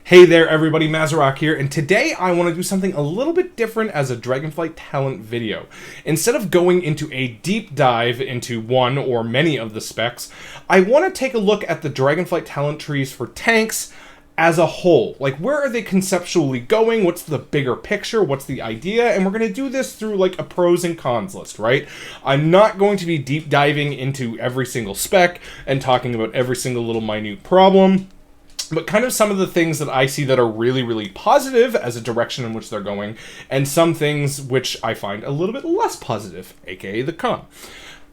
Hey there everybody, Mazarok here, and today I want to do something a little bit different as a Dragonflight talent video. Instead of going into a deep dive into one or many of the specs, I want to take a look at the Dragonflight talent trees for tanks as a whole. Like, where are they conceptually going? What's the bigger picture? What's the idea? And we're going to do this through like a pros and cons list, right? I'm not going to be deep diving into every single spec and talking about every single little minute problem, but kind of some of the things that I see that are really, really positive as a direction in which they're going, and some things which I find a little bit less positive, aka the con.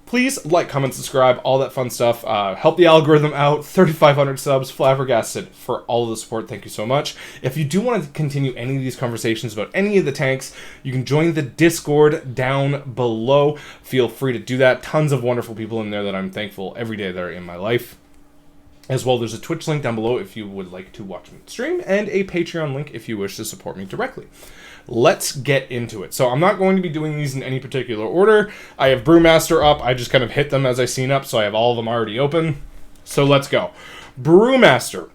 Please like, comment, subscribe, all that fun stuff. Help the algorithm out. 3,500 subs, flabbergasted for all of the support. Thank you so much. If you do want to continue any of these conversations about any of the tanks, you can join the Discord down below. Feel free to do that. Tons of wonderful people in there that I'm thankful every day that are in my life. As well, there's a Twitch link down below if you would like to watch me stream, and a Patreon link if you wish to support me directly. Let's get into it. So I'm not going to be doing these in any particular order. I have Brewmaster up. I just kind of hit them as I seen up, so I have all of them already open. So let's go. Brewmaster.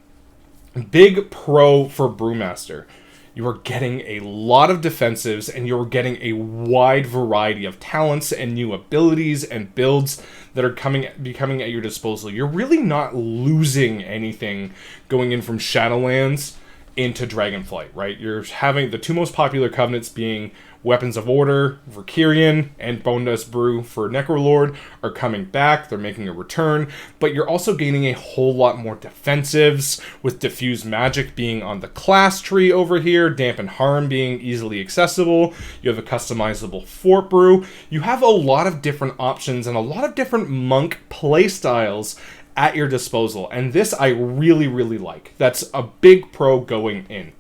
Big pro for Brewmaster. You are getting a lot of defensives, and you're getting a wide variety of talents and new abilities and builds that are becoming at your disposal. You're really not losing anything going in from Shadowlands into Dragonflight, right? You're having the two most popular covenants being Weapons of Order, Valkyrian, and Bone Dust Brew for Necrolord are coming back. They're making a return, but you're also gaining a whole lot more defensives, with Diffuse Magic being on the class tree over here, Dampen Harm being easily accessible. You have a customizable Fort Brew. You have a lot of different options and a lot of different monk playstyles at your disposal, and this I really, really like. That's a big pro going in.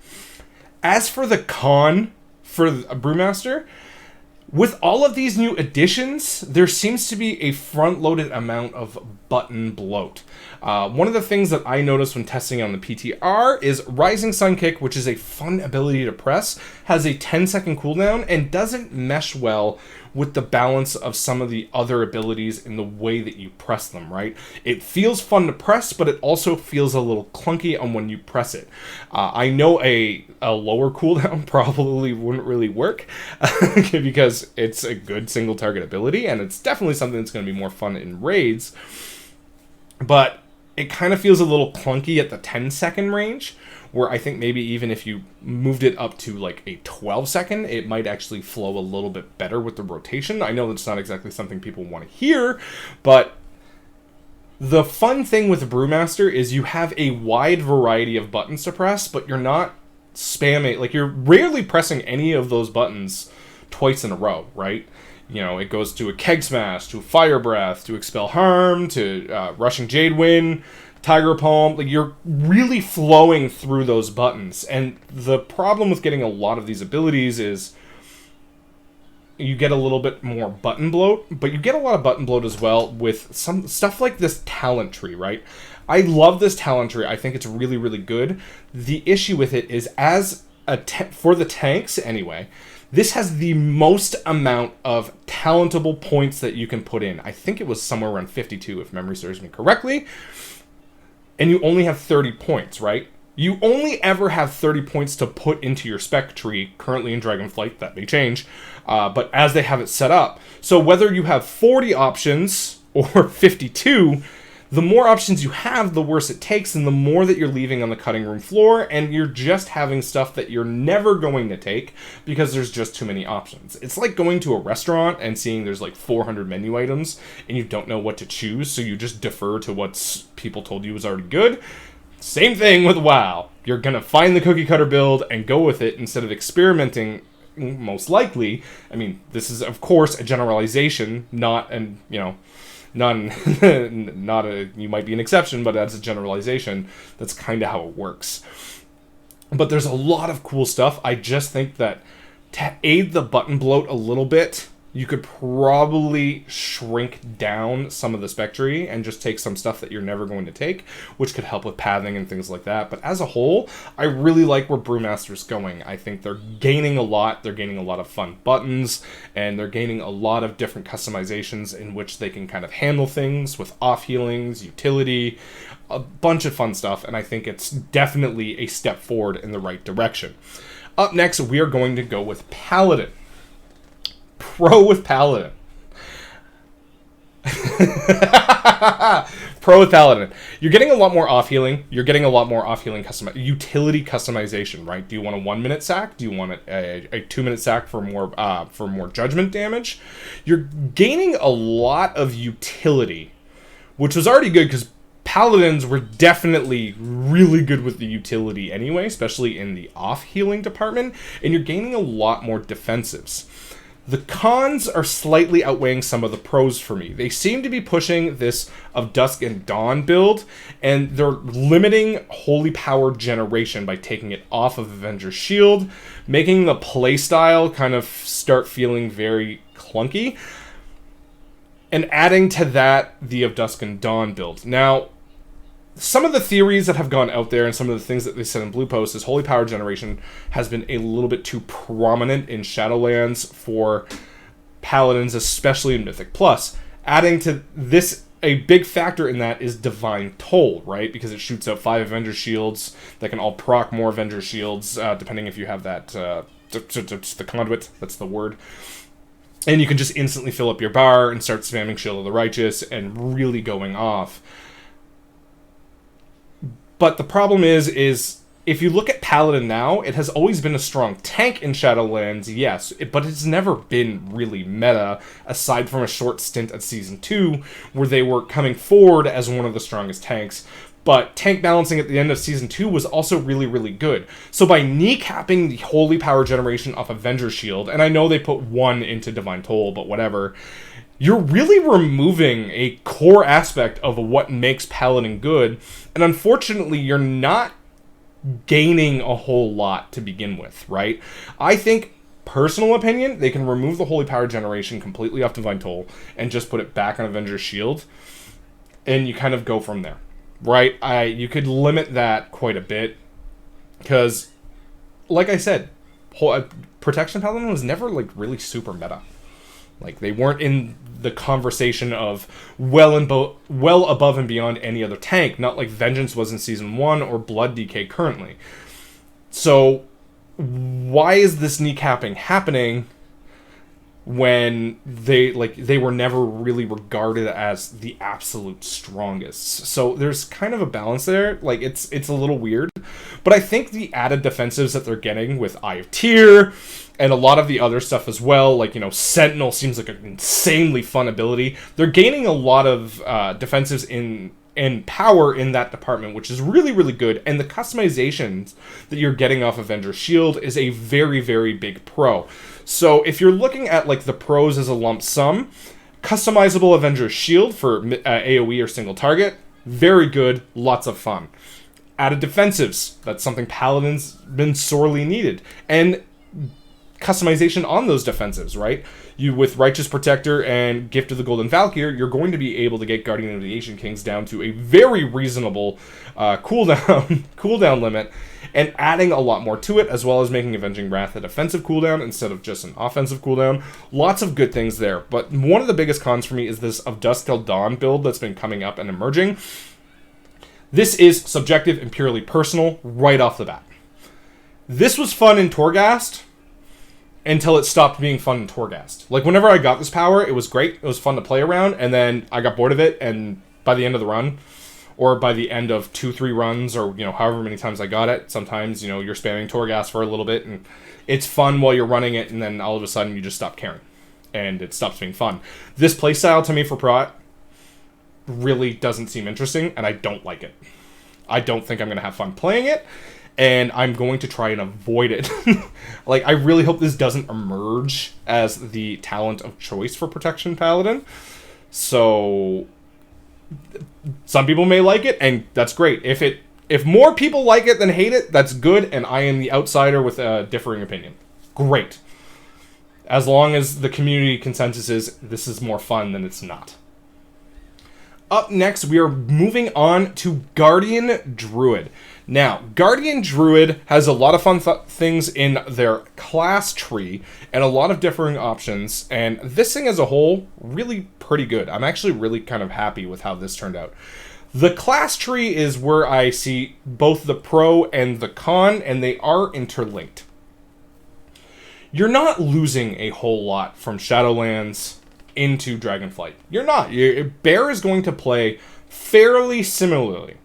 As for the con for a Brewmaster, with all of these new additions, there seems to be a front-loaded amount of button bloat. One of the things that I noticed when testing on the PTR is Rising Sun Kick, which is a fun ability to press, has a 10-second cooldown and doesn't mesh well with the balance of some of the other abilities in the way that you press them, right? It feels fun to press, but it also feels a little clunky on when you press it. I know a lower cooldown probably wouldn't really work because it's a good single target ability, and it's definitely something that's going to be more fun in raids, but it kind of feels a little clunky at the 10-second range, where I think maybe even if you moved it up to like a 12-second, it might actually flow a little bit better with the rotation. I know that's not exactly something people want to hear, but the fun thing with the Brewmaster is you have a wide variety of buttons to press, but you're not spamming, like you're rarely pressing any of those buttons twice in a row, right? You know, it goes to a Keg Smash, to a Fire Breath, to Expel Harm, to Rushing Jade Wind, Tiger Palm. Like, you're really flowing through those buttons. And the problem with getting a lot of these abilities is you get a little bit more button bloat, but you get a lot of button bloat as well with some stuff like this talent tree, right? I love this talent tree. I think it's really, really good. The issue with it is, as for the tanks anyway, this has the most amount of talentable points that you can put in. I think it was somewhere around 52, if memory serves me correctly. And you only have 30 points, right? You only ever have 30 points to put into your spec tree, currently in Dragonflight. That may change, but as they have it set up. So whether you have 40 options or 52, the more options you have, the worse it takes, and the more that you're leaving on the cutting room floor, and you're just having stuff that you're never going to take because there's just too many options. It's like going to a restaurant and seeing there's like 400 menu items, and you don't know what to choose, so you just defer to what people told you was already good. Same thing with WoW. You're going to find the cookie cutter build and go with it instead of experimenting, most likely. I mean, this is, of course, a generalization, not an, none, not a, you might be an exception, but that's a generalization. That's kind of how it works. But there's a lot of cool stuff. I just think that to aid the button bloat a little bit, you could probably shrink down some of the spec tree and just take some stuff that you're never going to take, which could help with pathing and things like that. But as a whole, I really like where Brewmaster's going. I think they're gaining a lot. They're gaining a lot of fun buttons, and they're gaining a lot of different customizations in which they can kind of handle things with off healings, utility, a bunch of fun stuff, and I think it's definitely a step forward in the right direction. Up next, we are going to go with Paladin. Pro with Paladin. Pro with Paladin. You're getting a lot more off healing. You're getting a lot more off healing utility customization, right? Do you want a 1 minute sack? Do you want a 2 minute sack for more judgment damage? You're gaining a lot of utility, which was already good because Paladins were definitely really good with the utility anyway, especially in the off healing department, and you're gaining a lot more defensives. The cons are slightly outweighing some of the pros for me. They seem to be pushing this of Dusk and Dawn build, and they're limiting Holy Power generation by taking it off of Avenger's Shield, making the playstyle kind of start feeling very clunky, and adding to that the of Dusk and Dawn build. Now, some of the theories that have gone out there and some of the things that they said in Blue Post is Holy Power generation has been a little bit too prominent in Shadowlands for Paladins, especially in Mythic Plus. Adding to this, a big factor in that is Divine Toll, right? Because it shoots out 5 Avenger Shields that can all proc more Avenger Shields, depending if you have that, the conduit, that's the word. And you can just instantly fill up your bar and start spamming Shield of the Righteous and really going off. But the problem is if you look at Paladin now, it has always been a strong tank in Shadowlands, yes, but it's never been really meta, aside from a short stint at Season 2, where they were coming forward as one of the strongest tanks. But tank balancing at the end of Season 2 was also really, really good. So by kneecapping the Holy Power generation off Avenger's Shield, and I know they put 1 into Divine Toll, but whatever, you're really removing a core aspect of what makes Paladin good, and unfortunately, you're not gaining a whole lot to begin with, right? I think, personal opinion, they can remove the Holy Power generation completely off Divine Toll and just put it back on Avenger's Shield, and you kind of go from there, right? You could limit that quite a bit, because, like I said, Protection Paladin was never, like, really super meta. Like, they weren't in the conversation of well above and beyond any other tank, not like Vengeance was in Season 1 or Blood DK currently. So, why is this kneecapping happening when they were never really regarded as the absolute strongest? So, there's kind of a balance there. Like, it's a little weird. But I think the added defensives that they're getting with Eye of Tyr, and a lot of the other stuff as well, like, Sentinel seems like an insanely fun ability. They're gaining a lot of defensives in power in that department, which is really, really good. And the customizations that you're getting off Avenger's Shield is a very, very big pro. So if you're looking at, like, the pros as a lump sum, customizable Avenger's Shield for AoE or single target, very good, lots of fun. Added defensives, that's something Paladin's been sorely needed. And customization on those defensives, right? You, with Righteous Protector and Gift of the Golden Valkyr, you're going to be able to get Guardian of the Ancient Kings down to a very reasonable cooldown limit, and adding a lot more to it, as well as making Avenging Wrath a defensive cooldown instead of just an offensive cooldown. Lots of good things there, but one of the biggest cons for me is this of Dusk Till Dawn build that's been coming up and emerging. This is subjective and purely personal right off the bat. This was fun in Torghast until it stopped being fun in Torghast. Like, whenever I got this power, it was great. It was fun to play around, and then I got bored of it, and by the end of the run, or by the end of 2-3 runs, or, however many times I got it, sometimes, you're spamming Torghast for a little bit, and it's fun while you're running it, and then all of a sudden you just stop caring, and it stops being fun. This playstyle, to me, for Prot, really doesn't seem interesting, and I don't like it. I don't think I'm going to have fun playing it, and I'm going to try and avoid it. Like, I really hope this doesn't emerge as the talent of choice for Protection Paladin. So, some people may like it, and that's great. If more people like it than hate it, that's good, and I am the outsider with a differing opinion. Great. As long as the community consensus is, this is more fun than it's not. Up next, we are moving on to Guardian Druid. Now, Guardian Druid has a lot of fun things in their class tree and a lot of differing options, and this thing as a whole, really pretty good. I'm actually really kind of happy with how this turned out. The class tree is where I see both the pro and the con, and they are interlinked. You're not losing a whole lot from Shadowlands into Dragonflight. You're not. Bear is going to play fairly similarly,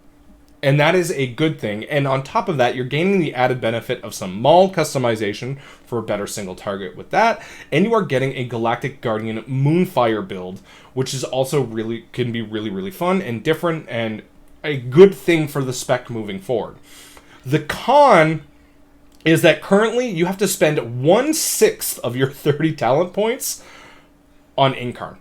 and that is a good thing. And on top of that, you're gaining the added benefit of some Maul customization for a better single target with that, and you are getting a Galactic Guardian Moonfire build, which is also can be really fun and different, and a good thing for the spec moving forward. The con is that currently you have to spend 1/6 of your 30 talent points on Incarn.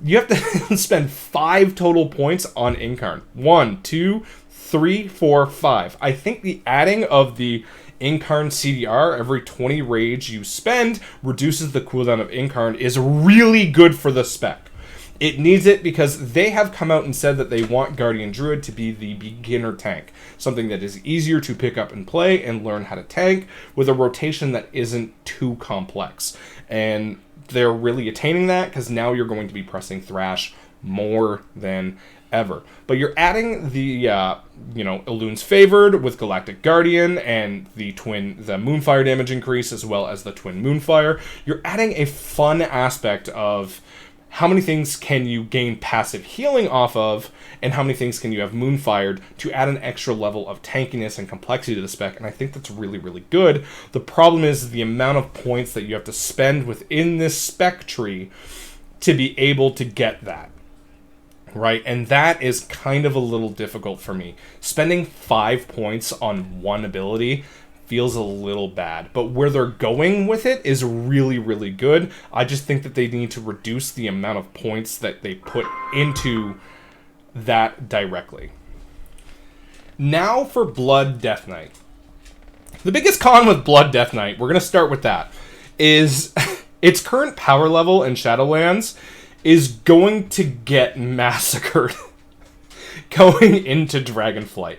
You have to spend 5 total points on Incarn. 1, 2, 3, 4, 5. I think the adding of the Incarn CDR every 20 rage you spend reduces the cooldown of Incarn is really good for the spec. It needs it because they have come out and said that they want Guardian Druid to be the beginner tank. Something that is easier to pick up and play and learn how to tank with a rotation that isn't too complex. And they're really attaining that because now you're going to be pressing Thrash more than ever. But you're adding the, Elun's Favored with Galactic Guardian and the Moonfire damage increase as well as the Twin Moonfire. You're adding a fun aspect of how many things can you gain passive healing off of, and how many things can you have Moonfired to add an extra level of tankiness and complexity to the spec, and I think that's really good. The problem is the amount of points that you have to spend within this spec tree to be able to get that, right? And that is kind of a little difficult for me. Spending 5 points on one ability feels a little bad, but where they're going with it is really good. I just think that they need to reduce the amount of points that they put into that directly. Now for Blood Death Knight. The biggest con with Blood Death Knight, we're going to start with that, is its current power level in Shadowlands is going to get massacred going into Dragonflight.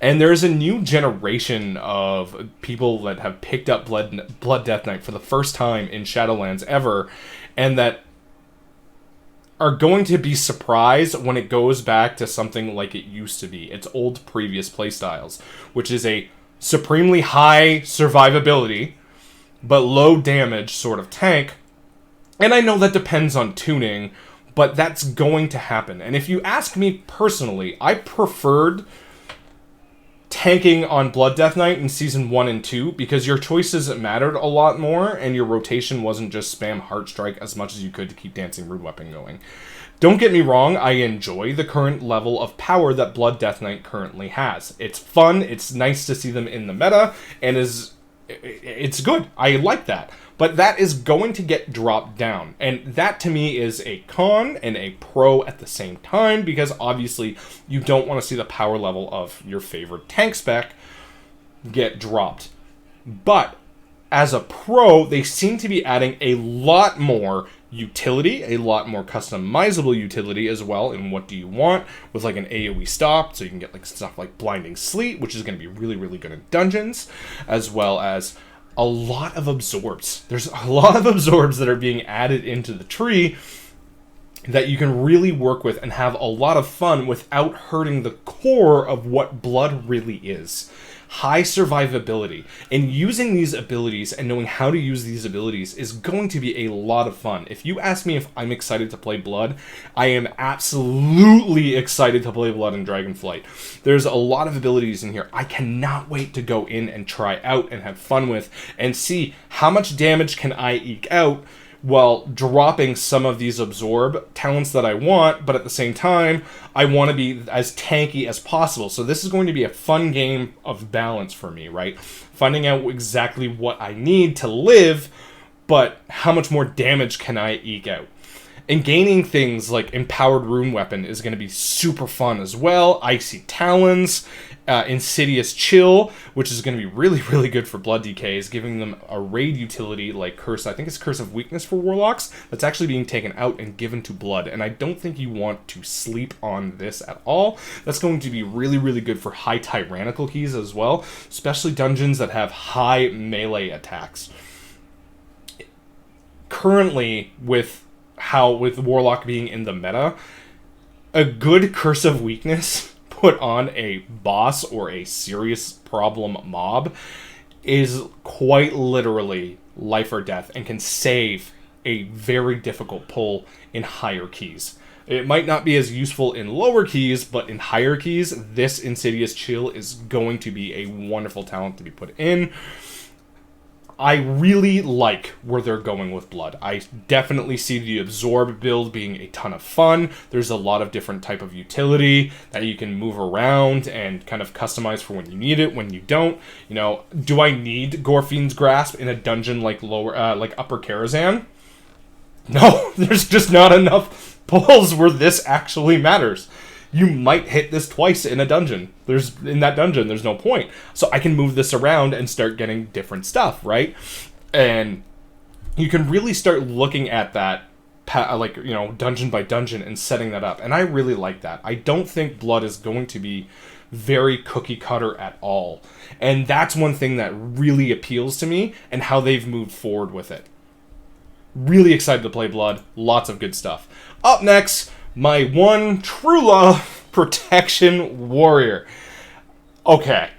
And there's a new generation of people that have picked up Blood Death Knight for the first time in Shadowlands ever, and that are going to be surprised when it goes back to something like it used to be, its old previous playstyles, which is a supremely high survivability, but low damage sort of tank. And I know that depends on tuning, but that's going to happen. And if you ask me personally, I preferred tanking on Blood Death Knight in Season 1 and 2 because your choices mattered a lot more and your rotation wasn't just spam Heartstrike as much as you could to keep Dancing Rude Weapon going. Don't get me wrong, I enjoy the current level of power that Blood Death Knight currently has. It's fun, it's nice to see them in the meta, and it's good. I like that. But that is going to get dropped down. And that to me is a con and a pro at the same time, because obviously you don't want to see the power level of your favorite tank spec get dropped. But as a pro, they seem to be adding a lot more utility, a lot more customizable utility as well in what do you want, with like an AoE stop, so you can get like stuff like Blinding Sleet, which is going to be really good in dungeons, as well as a lot of absorbs. There's a lot of absorbs that are being added into the tree that you can really work with and have a lot of fun without hurting the core of what blood really is. High survivability. And using these abilities and knowing how to use these abilities is going to be a lot of fun. If you ask me if I'm excited to play Blood, I am absolutely excited to play Blood in Dragonflight. There's a lot of abilities in here I cannot wait to go in and try out and have fun with and see how much damage can I eke out while dropping some of these absorb talents that I want, but at the same time, I want to be as tanky as possible. So this is going to be a fun game of balance for me, right? Finding out exactly what I need to live, but how much more damage can I eke out? And gaining things like Empowered Rune Weapon is going to be super fun as well. Icy Talons, Insidious Chill, which is going to be really good for Blood DKs, giving them a raid utility like Curse. I think it's Curse of Weakness for Warlocks. That's actually being taken out and given to Blood. And I don't think you want to sleep on this at all. That's going to be really good for high Tyrannical keys as well, especially dungeons that have high melee attacks. Currently, with Warlock being in the meta, a good Curse of Weakness put on a boss or a serious problem mob is quite literally life or death and can save a very difficult pull in higher keys. It might not be as useful in lower keys, but in higher keys, this Insidious Chill is going to be a wonderful talent to be put in. I really like where they're going with Blood. I definitely see the Absorb build being a ton of fun. There's a lot of different type of utility that you can move around and kind of customize for when you need it, when you don't. You know, do I need Gorfiend's Grasp in a dungeon like Upper Karazhan? No, there's just not enough pulls where this actually matters. You might hit this twice in a dungeon. In that dungeon, there's no point. So I can move this around and start getting different stuff, right? And you can really start looking at that, dungeon by dungeon and setting that up. And I really like that. I don't think Blood is going to be very cookie cutter at all. And that's one thing that really appeals to me and how they've moved forward with it. Really excited to play Blood. Lots of good stuff. Up next, my one true love, Protection Warrior. Okay,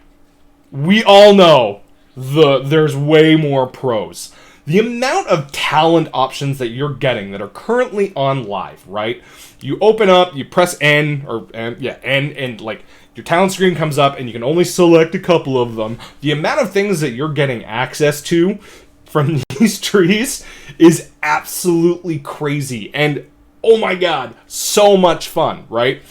we all know there's way more pros. The amount of talent options that you're getting that are currently on live, right? You open up, you press N, and like your talent screen comes up and you can only select a couple of them. The amount of things that you're getting access to from these trees is absolutely crazy. And oh my god, so much fun, right?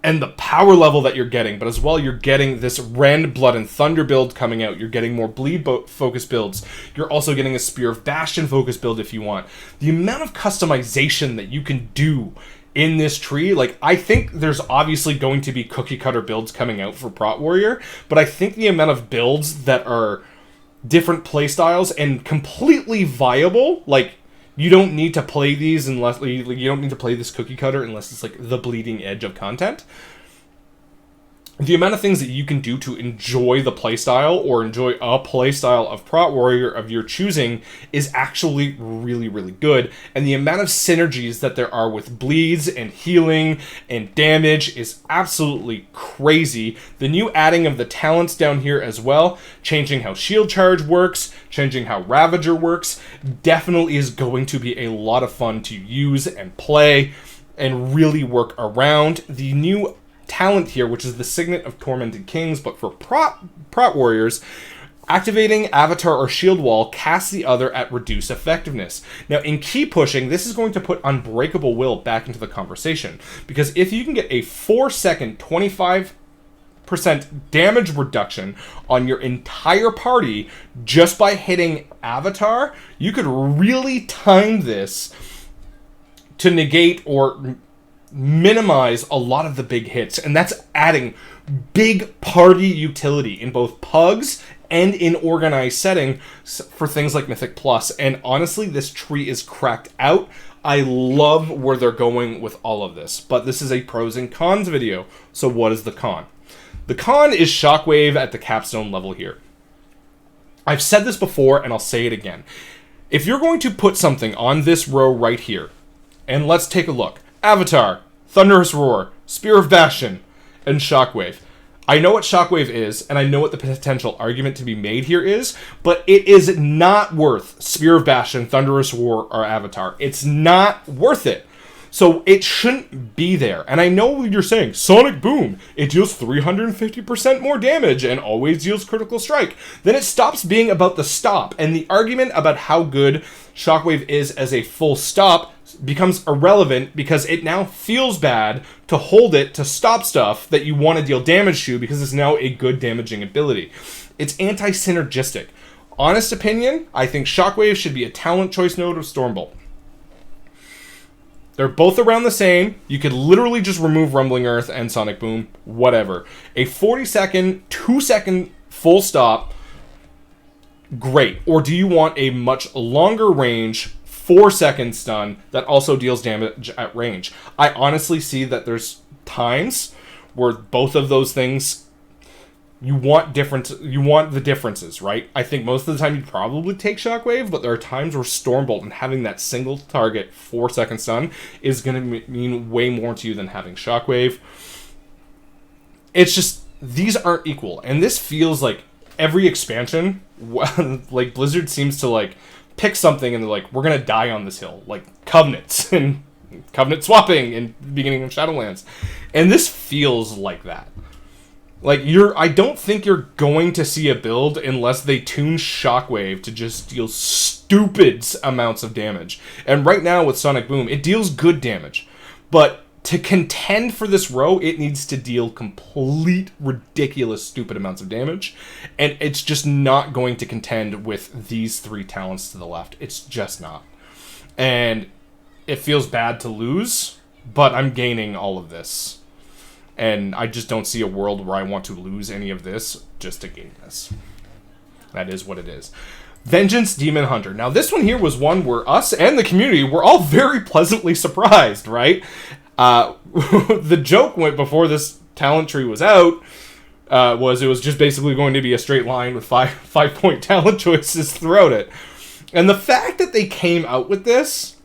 And the power level that you're getting, but as well you're getting this Rend, Blood, and Thunder build coming out. You're getting more Bleed focus builds. You're also getting a Spear of Bastion focus build if you want. The amount of customization that you can do in this tree, like, I think there's obviously going to be cookie cutter builds coming out for Prot Warrior, but I think the amount of builds that are different playstyles and completely viable, like, you don't need to play these unless you don't need to play this cookie cutter unless it's like the bleeding edge of content. The amount of things that you can do to enjoy the playstyle or enjoy a playstyle of Prot Warrior of your choosing is actually really, really good. And the amount of synergies that there are with bleeds and healing and damage is absolutely crazy. The new adding of the talents down here as well, changing how Shield Charge works, changing how Ravager works, definitely is going to be a lot of fun to use and play and really work around. The new talent here, which is the Signet of Tormented Kings, but for Prot Warriors, activating Avatar or Shield Wall casts the other at reduced effectiveness. Now, in key pushing, this is going to put Unbreakable Will back into the conversation, because if you can get a 4-second 25% damage reduction on your entire party just by hitting Avatar, you could really time this to negate or minimize a lot of the big hits, and that's adding big party utility in both pugs and in organized setting for things like Mythic Plus. And honestly, this tree is cracked out. I love where they're going with all of this, but this is a pros and cons video. So what is the con? The con is Shockwave at the capstone level here. I've said this before and I'll say it again. If you're going to put something on this row right here, and let's take a look. Avatar, Thunderous Roar, Spear of Bastion, and Shockwave. I know what Shockwave is, and I know what the potential argument to be made here is, but it is not worth Spear of Bastion, Thunderous Roar, or Avatar. It's not worth it. So it shouldn't be there. And I know what you're saying, Sonic Boom, it deals 350% more damage and always deals critical strike. Then it stops being about the stop, and the argument about how good Shockwave is as a full stop becomes irrelevant because it now feels bad to hold it to stop stuff that you want to deal damage to because it's now a good damaging ability. It's anti-synergistic. Honest opinion, I think Shockwave should be a talent choice node of Stormbolt. They're both around the same. You could literally just remove Rumbling Earth and Sonic Boom, whatever. A 40-second, 2-second full stop, great. Or do you want a much longer range 4-second stun that also deals damage at range? I honestly see that there's times where both of those things you want the differences, right? I think most of the time you'd probably take Shockwave, but there are times where Stormbolt and having that single target 4-second stun is going to mean way more to you than having Shockwave. It's just, these aren't equal, and this feels like every expansion, like Blizzard seems to like pick something and they're like, we're going to die on this hill, like Covenants and Covenant swapping in the beginning of Shadowlands. And this feels like that. Like, I don't think you're going to see a build unless they tune Shockwave to just deal stupid amounts of damage. And right now with Sonic Boom, it deals good damage. But to contend for this row, it needs to deal complete, ridiculous, stupid amounts of damage. And it's just not going to contend with these 3 talents to the left. It's just not. And it feels bad to lose, but I'm gaining all of this. And I just don't see a world where I want to lose any of this just to gain this. That is what it is. Vengeance Demon Hunter. Now, this one here was one where us and the community were all very pleasantly surprised, right? The joke went before this talent tree was out, it was just basically going to be a straight line with 5-point talent choices throughout it. And the fact that they came out with this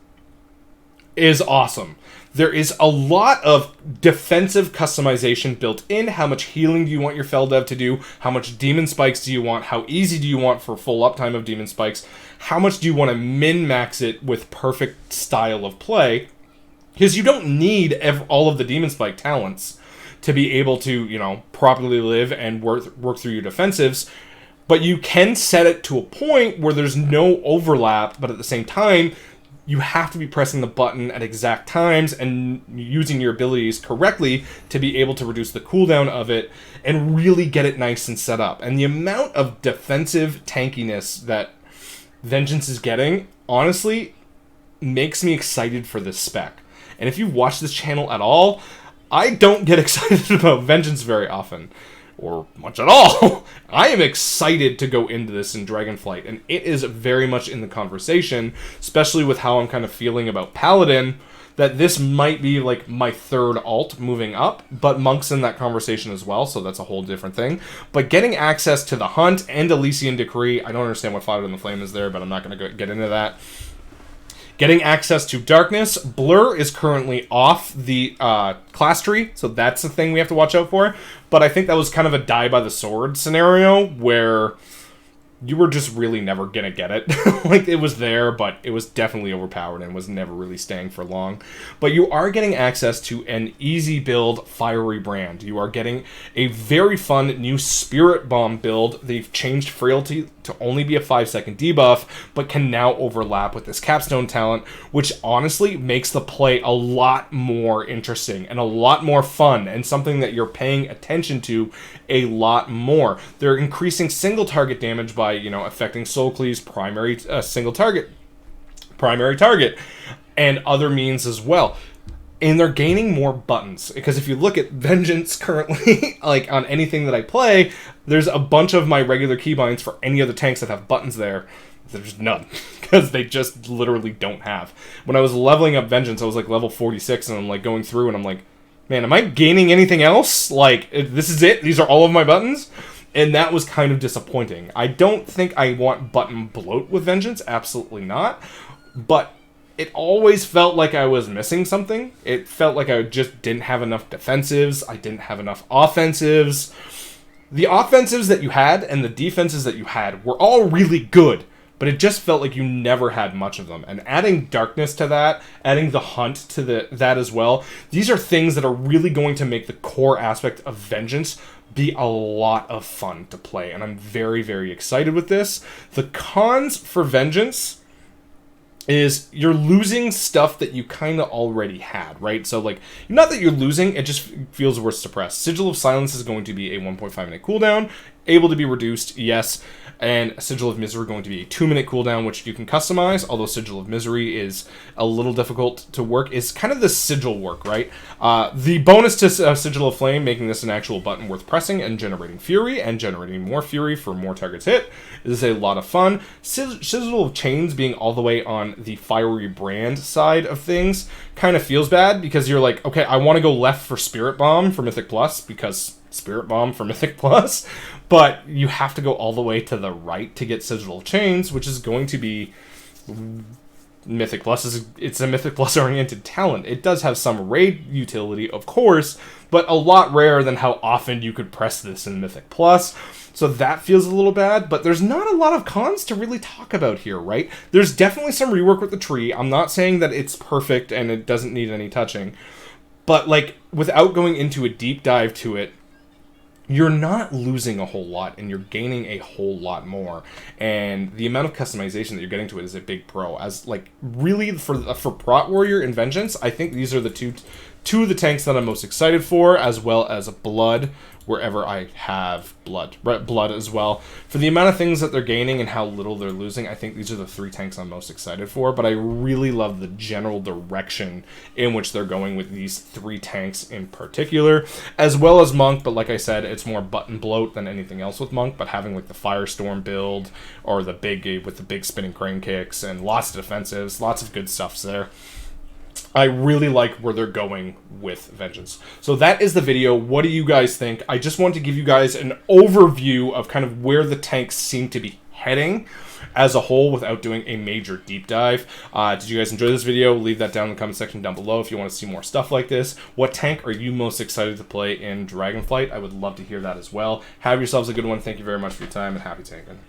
is awesome. There is a lot of defensive customization built in. How much healing do you want your Feldev to do? How much Demon Spikes do you want? How easy do you want for full uptime of Demon Spikes? How much do you want to min-max it with perfect style of play? Because you don't need all of the Demon Spike talents to be able to, properly live and work through your defensives. But you can set it to a point where there's no overlap, but at the same time, you have to be pressing the button at exact times and using your abilities correctly to be able to reduce the cooldown of it and really get it nice and set up. And the amount of defensive tankiness that Vengeance is getting, honestly, makes me excited for this spec. And if you watch this channel at all, I don't get excited about Vengeance very often. Or much at all. I am excited to go into this in Dragonflight, and it is very much in the conversation, especially with how I'm kind of feeling about Paladin, that this might be like my third alt moving up, but Monk's in that conversation as well, so that's a whole different thing. But getting access to the Hunt and Elysian Decree, I don't understand what Fodder in the Flame is there, but I'm not going to get into that. Getting access to Darkness. Blur is currently off the class tree, so that's the thing we have to watch out for. But I think that was kind of a die by the sword scenario where you were just really never going to get it. Like, it was there, but it was definitely overpowered and was never really staying for long. But you are getting access to an easy build Fiery Brand. You are getting a very fun new Spirit Bomb build. They've changed Frailty to only be a 5-second debuff, but can now overlap with this Capstone talent, which honestly makes the play a lot more interesting and a lot more fun, and something that you're paying attention to a lot more. They're increasing single target damage by, affecting Soulcleave's primary target, and other means as well. And they're gaining more buttons, because if you look at Vengeance currently, like on anything that I play, there's a bunch of my regular keybinds for any other tanks that have buttons there. There's none, because they just literally don't have. When I was leveling up Vengeance, I was like level 46, and I'm like going through, and I'm like, man, am I gaining anything else? Like, this is it? These are all of my buttons? And that was kind of disappointing. I don't think I want button bloat with Vengeance, absolutely not. But it always felt like I was missing something. It felt like I just didn't have enough defensives. I didn't have enough offensives. The offensives that you had and the defenses that you had were all really good, but it just felt like you never had much of them. And adding Darkness to that, adding the Hunt to that as well, these are things that are really going to make the core aspect of Vengeance be a lot of fun to play. And I'm very, very excited with this. The cons for Vengeance is you're losing stuff that you kind of already had, right? So, like, not that you're losing, it just feels worse suppressed. Sigil of Silence is going to be a 1.5 minute cooldown, able to be reduced, yes, and Sigil of Misery going to be a 2-minute cooldown, which you can customize, although Sigil of Misery is a little difficult to work. Is kind of the sigil work, right? The bonus to Sigil of Flame, making this an actual button worth pressing and generating fury, and generating more fury for more targets hit, is a lot of fun. Sigil of Chains being all the way on the Fiery Brand side of things kind of feels bad, because you're like, okay, I want to go left for Spirit Bomb for Mythic Plus, because Spirit Bomb for Mythic Plus, but you have to go all the way to the right to get Sigil Chains, which is going to be Mythic Plus. It's a Mythic Plus oriented talent. It does have some raid utility, of course, but a lot rarer than how often you could press this in Mythic Plus. So that feels a little bad, but there's not a lot of cons to really talk about here, right? There's definitely some rework with the tree. I'm not saying that it's perfect and it doesn't need any touching, but like without going into a deep dive to it, you're not losing a whole lot and you're gaining a whole lot more. And the amount of customization that you're getting to it is a big pro. As like really for Prot Warrior and Vengeance, I think these are the two of the tanks that I'm most excited for, as well as Blood, wherever I have Blood as well. For the amount of things that they're gaining and how little they're losing, I think these are the 3 tanks I'm most excited for, but I really love the general direction in which they're going with these 3 tanks in particular, as well as Monk, but like I said, it's more button bloat than anything else with Monk, but having like the Firestorm build, or the big with the big spinning crane kicks, and lots of defensives, lots of good stuffs there. I really like where they're going with Vengeance. So that is the video. What do you guys think? I just want to give you guys an overview of kind of where the tanks seem to be heading as a whole without doing a major deep dive. Did you guys enjoy this video? Leave that down in the comment section down below if you want to see more stuff like this. What tank are you most excited to play in Dragonflight? I would love to hear that as well. Have yourselves a good one. Thank you very much for your time, and happy tanking.